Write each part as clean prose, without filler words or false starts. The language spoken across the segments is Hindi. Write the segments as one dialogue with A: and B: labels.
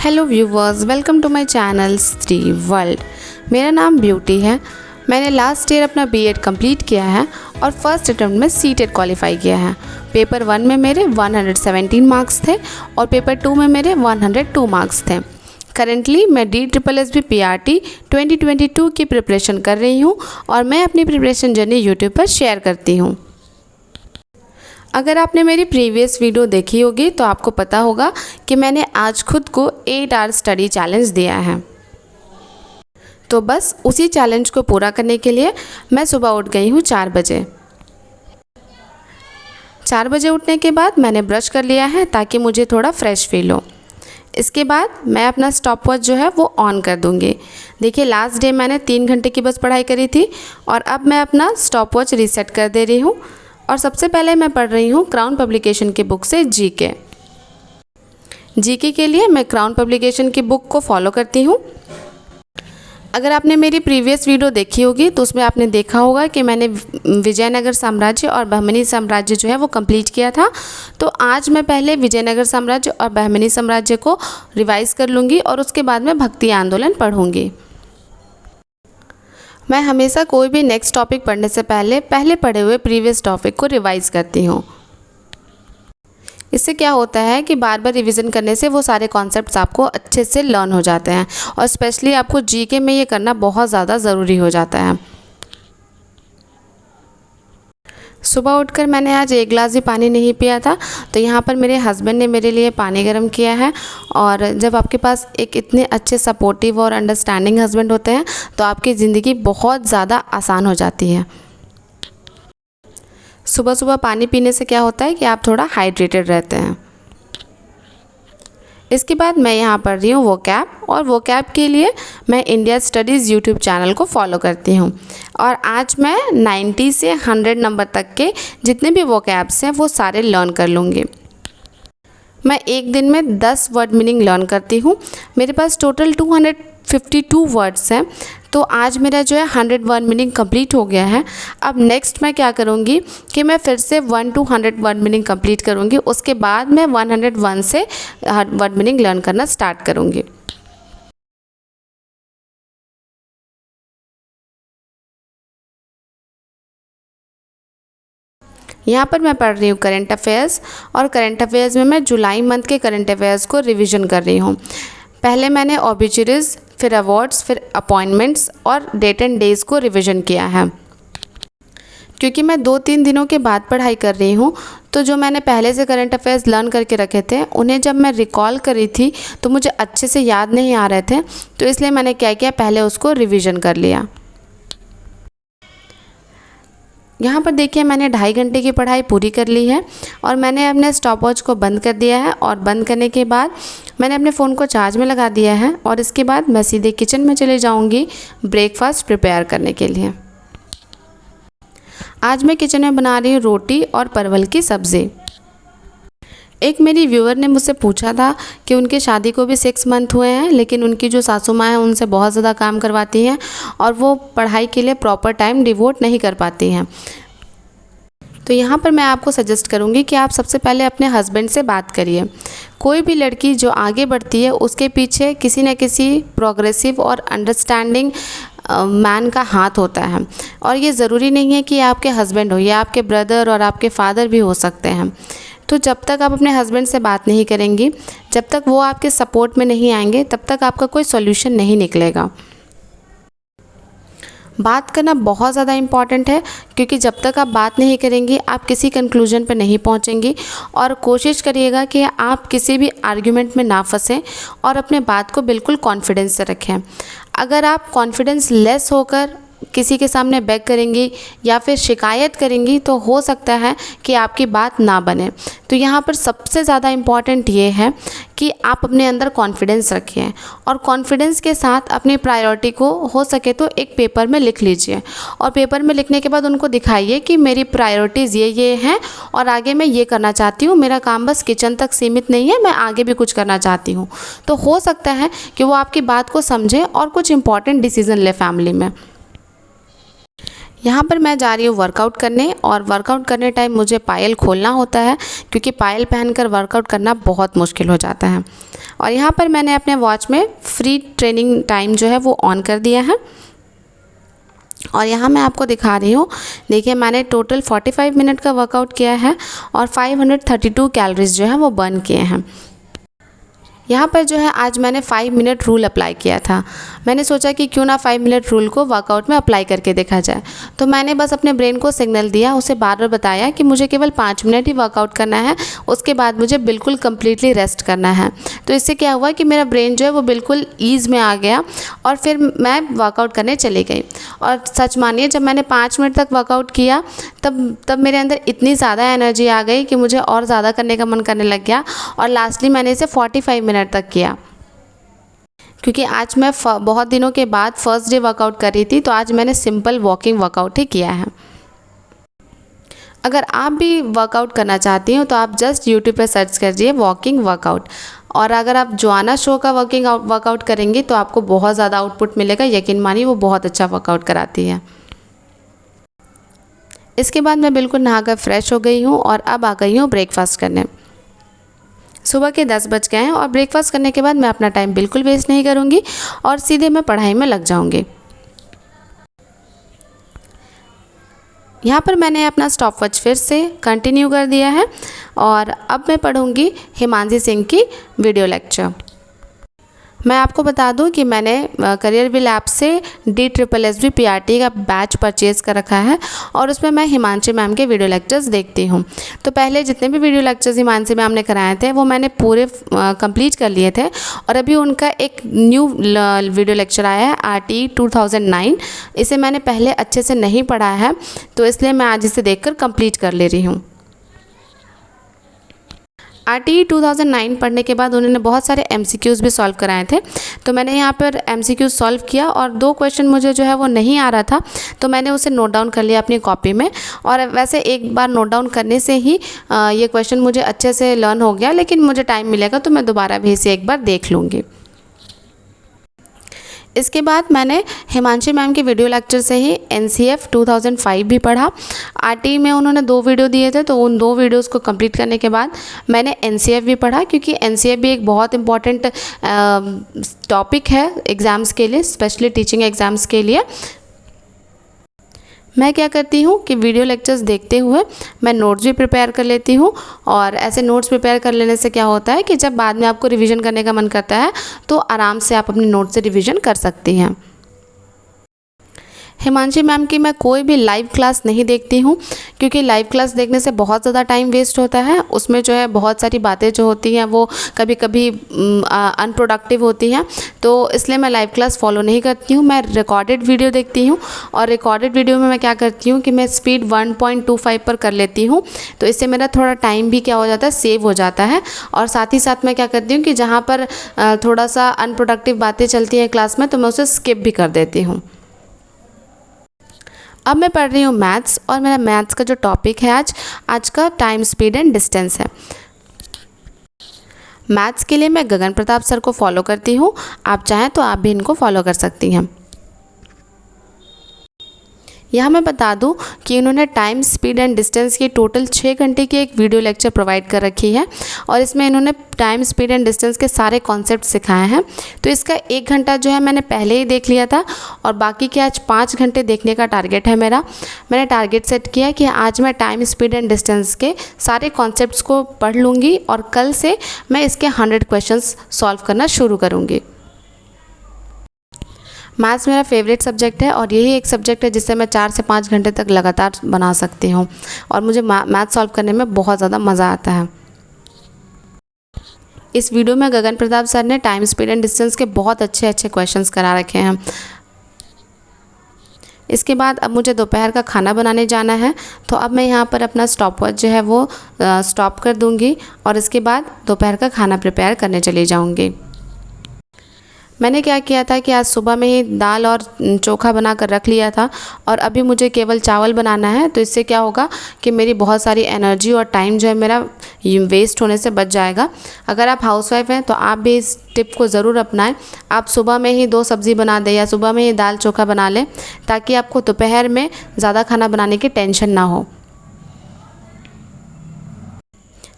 A: Hello viewers, welcome to my channel Shri world. मेरा नाम ब्यूटी है। मैंने लास्ट ईयर अपना बीएड कंप्लीट किया है और फर्स्ट अटेम्प्ट में सीटेट क्वालिफाई किया है। पेपर 1 में मेरे 117 मार्क्स थे और पेपर 2 में मेरे 102 मार्क्स थे। करेंटली मैं DSSB PRT 2022 की प्रिपरेशन कर रही हूँ और मैं अपनी प्रिपरेशन जर्नी यूट्यूब पर शेयर करती हूँ। अगर आपने मेरी प्रीवियस वीडियो देखी होगी तो आपको पता होगा कि मैंने आज खुद को 8 आवर स्टडी चैलेंज दिया है। तो बस उसी चैलेंज को पूरा करने के लिए मैं सुबह उठ गई हूँ 4 बजे। 4 बजे उठने के बाद मैंने ब्रश कर लिया है ताकि मुझे थोड़ा फ्रेश फील हो। इसके बाद मैं अपना स्टॉप वॉच जो है वो ऑन कर दूँगी। देखिए, लास्ट डे मैंने 3 घंटे की बस पढ़ाई करी थी और अब मैं अपना स्टॉप वॉच रीसेट कर दे रही हूँ। और सबसे पहले मैं पढ़ रही हूँ क्राउन पब्लिकेशन की बुक से जीके के लिए मैं क्राउन पब्लिकेशन की बुक को फॉलो करती हूँ। अगर आपने मेरी प्रीवियस वीडियो देखी होगी तो उसमें आपने देखा होगा कि मैंने विजयनगर साम्राज्य और बहमनी साम्राज्य जो है वो कंप्लीट किया था। तो आज मैं पहले विजयनगर साम्राज्य और बहमनी साम्राज्य को रिवाइज़ कर लूँगी और उसके बाद मैं भक्ति आंदोलन पढ़ूँगी। मैं हमेशा कोई भी नेक्स्ट टॉपिक पढ़ने से पहले पढ़े हुए प्रीवियस टॉपिक को रिवाइज़ करती हूँ। इससे क्या होता है कि बार बार रिवीजन करने से वो सारे कॉन्सेप्ट्स आपको अच्छे से लर्न हो जाते हैं और स्पेशली आपको जीके में ये करना बहुत ज़्यादा ज़रूरी हो जाता है। सुबह उठकर मैंने आज 1 गिलास भी पानी नहीं पिया था, तो यहाँ पर मेरे हस्बैंड ने मेरे लिए पानी गर्म किया है। और जब आपके पास एक इतने अच्छे सपोर्टिव और अंडरस्टैंडिंग हस्बैंड होते हैं तो आपकी ज़िंदगी बहुत ज़्यादा आसान हो जाती है। सुबह सुबह पानी पीने से क्या होता है कि आप थोड़ा हाइड्रेटेड रहते हैं। इसके बाद मैं यहाँ पढ़ रही हूँ वोकैब, और वोकैब के लिए मैं इंडिया स्टडीज़ यूट्यूब चैनल को फॉलो करती हूँ। और आज मैं 90 से 100 नंबर तक के जितने भी वोकैब्स हैं वो सारे लर्न कर लूँगी। मैं एक दिन में 10 वर्ड मीनिंग लर्न करती हूँ। मेरे पास टोटल 252 वर्ड्स हैं, तो आज मेरा जो है 100 वर्ड मीनिंग कंप्लीट हो गया है। अब नेक्स्ट मैं क्या करूँगी कि मैं फिर से 1 to 100 वर्ड मीनिंग कंप्लीट करूँगी। उसके बाद मैं 101 से वर्ड मीनिंग लर्न करना स्टार्ट करूँगी। यहाँ पर मैं पढ़ रही हूँ करंट अफेयर्स, और करंट अफेयर्स में मैं जुलाई मंथ के करंट अफेयर्स को रिवीजन कर रही हूँ। पहले मैंने ऑब्ituaries, फिर अवार्ड्स, फिर अपॉइंटमेंट्स और डेट एंड डेज़ को रिवीजन किया है। क्योंकि मैं 2-3 दिनों के बाद पढ़ाई कर रही हूँ, तो जो मैंने पहले से करंट अफेयर्स लर्न करके रखे थे उन्हें जब मैं रिकॉल करी थी तो मुझे अच्छे से याद नहीं आ रहे थे, तो इसलिए मैंने क्या किया, पहले उसको रिवीजन कर लिया। यहाँ पर देखिए, मैंने 2.5 घंटे की पढ़ाई पूरी कर ली है और मैंने अपने स्टॉप वॉच को बंद कर दिया है। और बंद करने के बाद मैंने अपने फ़ोन को चार्ज में लगा दिया है और इसके बाद मैं सीधे किचन में चले जाऊँगी ब्रेकफास्ट प्रिपेयर करने के लिए। आज मैं किचन में बना रही हूँ रोटी और परवल की सब्ज़ी। एक मेरी व्यूअर ने मुझसे पूछा था कि उनके शादी को भी 6 मंथ हुए हैं, लेकिन उनकी जो सासू माँ हैं उनसे बहुत ज़्यादा काम करवाती हैं और वो पढ़ाई के लिए प्रॉपर टाइम डिवोट नहीं कर पाती हैं। तो यहाँ पर मैं आपको सजेस्ट करूँगी कि आप सबसे पहले अपने हस्बैंड से बात करिए। कोई भी लड़की जो आगे बढ़ती है उसके पीछे किसी न किसी प्रोग्रेसिव और अंडरस्टैंडिंग मैन का हाथ होता है, और ये ज़रूरी नहीं है कि आपके हस्बैंड हो, या आपके ब्रदर और आपके फादर भी हो सकते हैं। तो जब तक आप अपने हस्बैंड से बात नहीं करेंगी, जब तक वो आपके सपोर्ट में नहीं आएंगे, तब तक आपका कोई सॉल्यूशन नहीं निकलेगा। बात करना बहुत ज़्यादा इम्पॉर्टेंट है, क्योंकि जब तक आप बात नहीं करेंगी आप किसी कंक्लूजन पर नहीं पहुंचेंगी। और कोशिश करिएगा कि आप किसी भी आर्ग्यूमेंट में ना फंसें और अपने बात को बिल्कुल कॉन्फिडेंस से रखें। अगर आप कॉन्फिडेंस लेस होकर किसी के सामने बैक करेंगी या फिर शिकायत करेंगी तो हो सकता है कि आपकी बात ना बने। तो यहाँ पर सबसे ज़्यादा इम्पॉर्टेंट ये है कि आप अपने अंदर कॉन्फिडेंस रखिए, और कॉन्फिडेंस के साथ अपनी प्रायोरिटी को हो सके तो एक पेपर में लिख लीजिए, और पेपर में लिखने के बाद उनको दिखाइए कि मेरी प्रायोरिटीज़ ये हैं और आगे मैं ये करना चाहती हूँ, मेरा काम बस किचन तक सीमित नहीं है, मैं आगे भी कुछ करना चाहती हूँ। तो हो सकता है कि वो आपकी बात को समझे और कुछ इंपॉर्टेंट डिसीज़न ले फैमिली में। यहाँ पर मैं जा रही हूँ वर्कआउट करने, और वर्कआउट करने टाइम मुझे पायल खोलना होता है क्योंकि पायल पहनकर वर्कआउट करना बहुत मुश्किल हो जाता है। और यहाँ पर मैंने अपने वॉच में फ्री ट्रेनिंग टाइम जो है वो ऑन कर दिया है, और यहाँ मैं आपको दिखा रही हूँ। देखिए मैंने टोटल 45 मिनट का वर्कआउट किया है और 532 कैलोरीज जो है वो बर्न किए हैं। यहाँ पर जो है आज मैंने 5 मिनट रूल अप्लाई किया था। मैंने सोचा कि क्यों ना 5 मिनट रूल को वर्कआउट में अप्लाई करके देखा जाए। तो मैंने बस अपने ब्रेन को सिग्नल दिया, उसे बार बार बताया कि मुझे केवल 5 मिनट ही वर्कआउट करना है, उसके बाद मुझे बिल्कुल कम्प्लीटली रेस्ट करना है। तो इससे क्या हुआ कि मेरा ब्रेन जो है वो बिल्कुल ईज़ में आ गया और फिर मैं वर्कआउट करने चली गई। और सच मानिए जब मैंने 5 मिनट तक वर्कआउट किया तब मेरे अंदर इतनी ज़्यादा एनर्जी आ गई कि मुझे और ज़्यादा करने का मन करने लग गया, और लास्टली मैंने इसे 45 मिनट तक किया। क्योंकि आज मैं बहुत दिनों के बाद फर्स्ट डे वर्कआउट कर रही थी, तो आज मैंने सिंपल वॉकिंग वर्कआउट ही किया है। अगर आप भी वर्कआउट करना चाहती हो तो आप जस्ट यूट्यूब पे सर्च करिए वॉकिंग वर्कआउट, और अगर आप जोआना शो का वर्कआउट करेंगी तो आपको बहुत ज़्यादा आउटपुट मिलेगा। यकीन मानिए वो बहुत अच्छा वर्कआउट कराती है। इसके बाद मैं बिल्कुल नहाकर फ्रेश हो गई हूँ और अब आ गई हूँ ब्रेकफास्ट करने। सुबह के 10 बज गए हैं और ब्रेकफास्ट करने के बाद मैं अपना टाइम बिल्कुल वेस्ट नहीं करूँगी और सीधे मैं पढ़ाई में लग जाऊँगी। यहाँ पर मैंने अपना स्टॉपवॉच फिर से कंटिन्यू कर दिया है और अब मैं पढ़ूँगी हिमांशी सिंह की वीडियो लेक्चर। मैं आपको बता दूं कि मैंने करियर विल ऐप से DSSB PRT का बैच परचेज़ कर रखा है और उसमें मैं हिमांशी मैम के वीडियो लेक्चर्स देखती हूं। तो पहले जितने भी वीडियो लेक्चर्स हिमांशी मैम ने कराए थे वो मैंने पूरे कंप्लीट कर लिए थे, और अभी उनका एक न्यू वीडियो लेक्चर आया है RTE 2009। इसे मैंने पहले अच्छे से नहीं पढ़ा है, तो इसलिए मैं आज इसे देखकर कंप्लीट कर ले रही हूँ। RTE 2009 पढ़ने के बाद उन्होंने बहुत सारे MCQs भी सॉल्व कराए थे, तो मैंने यहाँ पर MCQ सॉल्व किया और 2 क्वेश्चन मुझे जो है वो नहीं आ रहा था, तो मैंने उसे नोट डाउन कर लिया अपनी कॉपी में। और वैसे एक बार नोट डाउन करने से ही ये क्वेश्चन मुझे अच्छे से लर्न हो गया, लेकिन मुझे टाइम मिलेगा तो मैं दोबारा भी इसे एक बार देख लूँगी। इसके बाद मैंने हिमांशी मैम के वीडियो लेक्चर से ही NCF 2005 भी पढ़ा। RTE में उन्होंने 2 वीडियो दिए थे, तो उन 2 वीडियोस को कंप्लीट करने के बाद मैंने NCF भी पढ़ा, क्योंकि NCF भी एक बहुत इम्पॉर्टेंट टॉपिक है एग्ज़ाम्स के लिए, स्पेशली टीचिंग एग्ज़ाम्स के लिए। मैं क्या करती हूँ कि वीडियो लेक्चर्स देखते हुए मैं नोट्स भी प्रिपेयर कर लेती हूँ, और ऐसे नोट्स प्रिपेयर कर लेने से क्या होता है कि जब बाद में आपको रिवीजन करने का मन करता है तो आराम से आप अपने नोट्स से रिवीजन कर सकती हैं। हिमांशी मैम की मैं कोई भी लाइव क्लास नहीं देखती हूँ, क्योंकि लाइव क्लास देखने से बहुत ज़्यादा टाइम वेस्ट होता है। उसमें जो है बहुत सारी बातें जो होती हैं वो कभी कभी अनप्रोडक्टिव होती हैं, तो इसलिए मैं लाइव क्लास फॉलो नहीं करती हूँ। मैं रिकॉर्डेड वीडियो देखती हूँ, और रिकॉर्डेड वीडियो में मैं क्या करती हूँ कि मैं स्पीड 1.25 पर कर लेती हूँ, तो इससे मेरा थोड़ा टाइम भी क्या हो जाता है, सेव हो जाता है। और साथ ही साथ मैं क्या करती हूँ कि जहाँ पर थोड़ा सा अनप्रोडक्टिव बातें चलती हैं क्लास में, तो मैं उसे स्किप भी कर देती हूँ। अब मैं पढ़ रही हूँ मैथ्स, और मेरा मैथ्स का जो टॉपिक है आज का टाइम, स्पीड एंड डिस्टेंस है। मैथ्स के लिए मैं गगन प्रताप सर को फॉलो करती हूँ, आप चाहें तो आप भी इनको फॉलो कर सकती हैं। यहाँ मैं बता दूँ कि उन्होंने टाइम, स्पीड एंड डिस्टेंस की टोटल 6 घंटे की एक वीडियो लेक्चर प्रोवाइड कर रखी है, और इसमें इन्होंने टाइम, स्पीड एंड डिस्टेंस के सारे कॉन्सेप्ट सिखाए हैं। तो इसका 1 घंटा जो है मैंने पहले ही देख लिया था, और बाकी के आज 5 घंटे देखने का टारगेट है मेरा। मैंने टारगेट सेट किया कि आज मैं टाइम, स्पीड एंड डिस्टेंस के सारे कॉन्सेप्ट्स को पढ़ लूँगी, और कल से मैं इसके 100 क्वेश्चंस सॉल्व करना शुरू करूँगी। मैथ्स मेरा फेवरेट सब्जेक्ट है, और यही एक सब्जेक्ट है जिससे मैं 4 से 5 घंटे तक लगातार बना सकती हूँ, और मुझे मैथ सॉल्व करने में बहुत ज़्यादा मज़ा आता है। इस वीडियो में गगन प्रताप सर ने टाइम, स्पीड एंड डिस्टेंस के बहुत अच्छे क्वेश्चंस करा रखे हैं। इसके बाद अब मुझे दोपहर का खाना बनाने जाना है, तो अब मैं यहाँ पर अपना स्टॉपवॉच जो है वो स्टॉप कर दूँगी, और इसके बाद दोपहर का खाना प्रिपेयर करने चली जाऊँगी। मैंने क्या किया था कि आज सुबह में ही दाल और चोखा बना कर रख लिया था और अभी मुझे केवल चावल बनाना है। तो इससे क्या होगा कि मेरी बहुत सारी एनर्जी और टाइम जो है मेरा वेस्ट होने से बच जाएगा। अगर आप हाउसवाइफ हैं तो आप भी इस टिप को ज़रूर अपनाएं। आप सुबह में ही 2 सब्ज़ी बना दें या सुबह में ही दाल चोखा बना लें, ताकि आपको दोपहर में ज़्यादा खाना बनाने की टेंशन ना हो।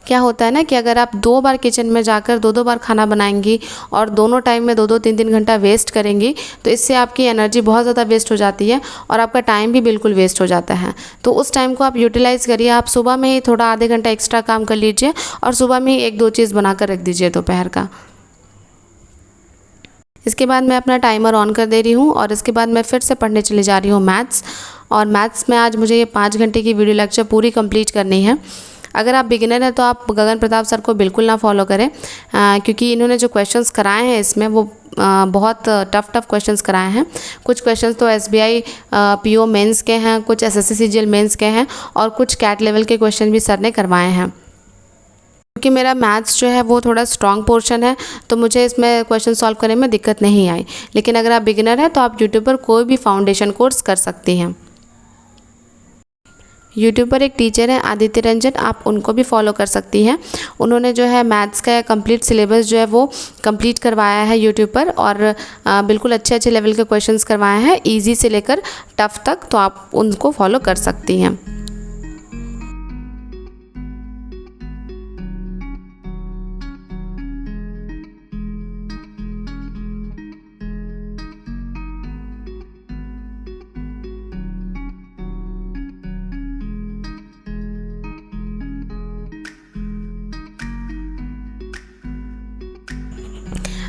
A: क्या होता है ना कि अगर आप 2 बार किचन में जाकर 2-2 बार खाना बनाएंगी और दोनों टाइम में 2-2 3-3 घंटा वेस्ट करेंगी, तो इससे आपकी एनर्जी बहुत ज़्यादा वेस्ट हो जाती है और आपका टाइम भी बिल्कुल वेस्ट हो जाता है। तो उस टाइम को आप यूटिलाइज़ करिए। आप सुबह में ही थोड़ा आधे घंटा एक्स्ट्रा काम कर लीजिए और सुबह में ही 1-2 चीज़ बना कर रख दीजिए दोपहर का। इसके बाद मैं अपना टाइमर ऑन कर दे रही हूँ और इसके बाद मैं फिर से पढ़ने चली जा रही हूँ मैथ्स। और मैथ्स में आज मुझे ये 5 घंटे की वीडियो लेक्चर पूरी कंप्लीट करनी है। अगर आप बिगिनर हैं तो आप गगन प्रताप सर को बिल्कुल ना फॉलो करें, क्योंकि इन्होंने जो क्वेश्चंस कराए हैं इसमें वो बहुत टफ क्वेश्चंस कराए हैं। कुछ क्वेश्चंस तो SBI PO मेंस के हैं, कुछ SSC CGL मेंस के हैं और कुछ कैट लेवल के क्वेश्चन भी सर ने करवाए हैं। क्योंकि मेरा मैथ्स जो है वो थोड़ा स्ट्रॉन्ग पोर्शन है, तो मुझे इसमें क्वेश्चन सॉल्व करने में दिक्कत नहीं आई। लेकिन अगर आप बिगिनर हैं तो आप यूट्यूब पर कोई भी फाउंडेशन कोर्स कर सकती हैं। यूट्यूब पर एक टीचर है आदित्य रंजन, आप उनको भी फॉलो कर सकती हैं। उन्होंने जो है मैथ्स का कंप्लीट सिलेबस जो है वो कंप्लीट करवाया है यूट्यूब पर और बिल्कुल अच्छे लेवल के क्वेश्चंस करवाए हैं, इजी से लेकर टफ तक, तो आप उनको फॉलो कर सकती हैं।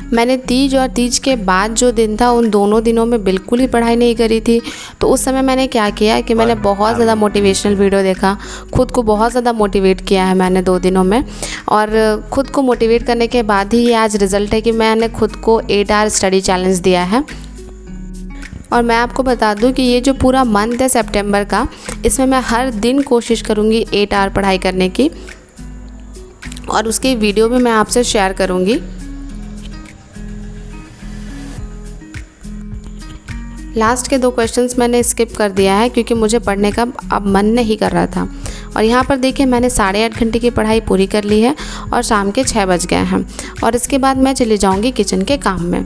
A: मैंने तीज और तीज के बाद जो दिन था उन दोनों दिनों में बिल्कुल ही पढ़ाई नहीं करी थी। तो उस समय मैंने क्या किया कि मैंने बहुत ज़्यादा मोटिवेशनल वीडियो देखा, खुद को बहुत ज़्यादा मोटिवेट किया है मैंने 2 दिनों में। और खुद को मोटिवेट करने के बाद ही ये आज रिज़ल्ट है कि मैंने खुद को 8 आवर स्टडी चैलेंज दिया है। और मैं आपको बता दूं कि ये जो पूरा मंथ है सितंबर का, इसमें मैं हर दिन कोशिश करूँगी 8 आवर पढ़ाई करने की और उसकी वीडियो भी मैं आपसे शेयर करूँगी। लास्ट के 2 क्वेश्चंस मैंने स्किप कर दिया है क्योंकि मुझे पढ़ने का अब मन नहीं कर रहा था। और यहाँ पर देखिए मैंने 8.5 घंटे की पढ़ाई पूरी कर ली है और शाम के 6 बज गए हैं और इसके बाद मैं चली जाऊँगी किचन के काम में।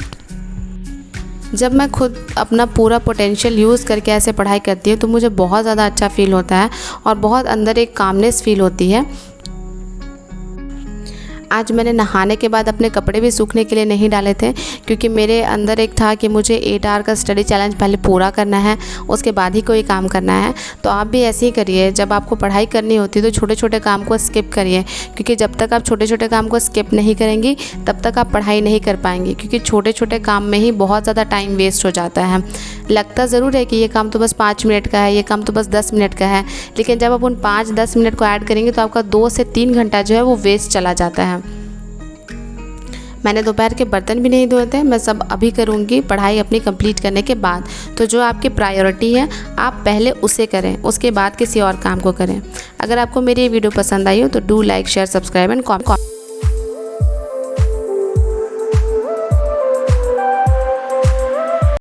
A: जब मैं खुद अपना पूरा पोटेंशियल यूज़ करके ऐसे पढ़ाई करती हूँ तो मुझे बहुत ज़्यादा अच्छा फील होता है और बहुत अंदर एक कामनेस फील होती है। आज मैंने नहाने के बाद अपने कपड़े भी सूखने के लिए नहीं डाले थे, क्योंकि मेरे अंदर एक था कि मुझे 8 आवर का स्टडी चैलेंज पहले पूरा करना है, उसके बाद ही कोई काम करना है। तो आप भी ऐसे ही करिए, जब आपको पढ़ाई करनी होती है तो छोटे छोटे काम को स्किप करिए, क्योंकि जब तक आप छोटे छोटे काम को स्किप नहीं करेंगी तब तक आप पढ़ाई नहीं कर पाएंगी, क्योंकि छोटे छोटे काम में ही बहुत ज़्यादा टाइम वेस्ट हो जाता है। लगता ज़रूर है कि ये काम तो बस 5 मिनट का है, ये काम तो बस 10 मिनट का है, लेकिन जब आप उन 5-10 मिनट को ऐड करेंगे तो आपका 2 से 3 घंटा जो है वो वेस्ट चला जाता है। मैंने दोपहर के बर्तन भी नहीं धोए थे, मैं सब अभी करूँगी पढ़ाई अपनी कंप्लीट करने के बाद। तो जो आपकी प्रायोरिटी है आप पहले उसे करें, उसके बाद किसी और काम को करें। अगर आपको मेरी ये वीडियो पसंद आई हो तो do like share subscribe and comment.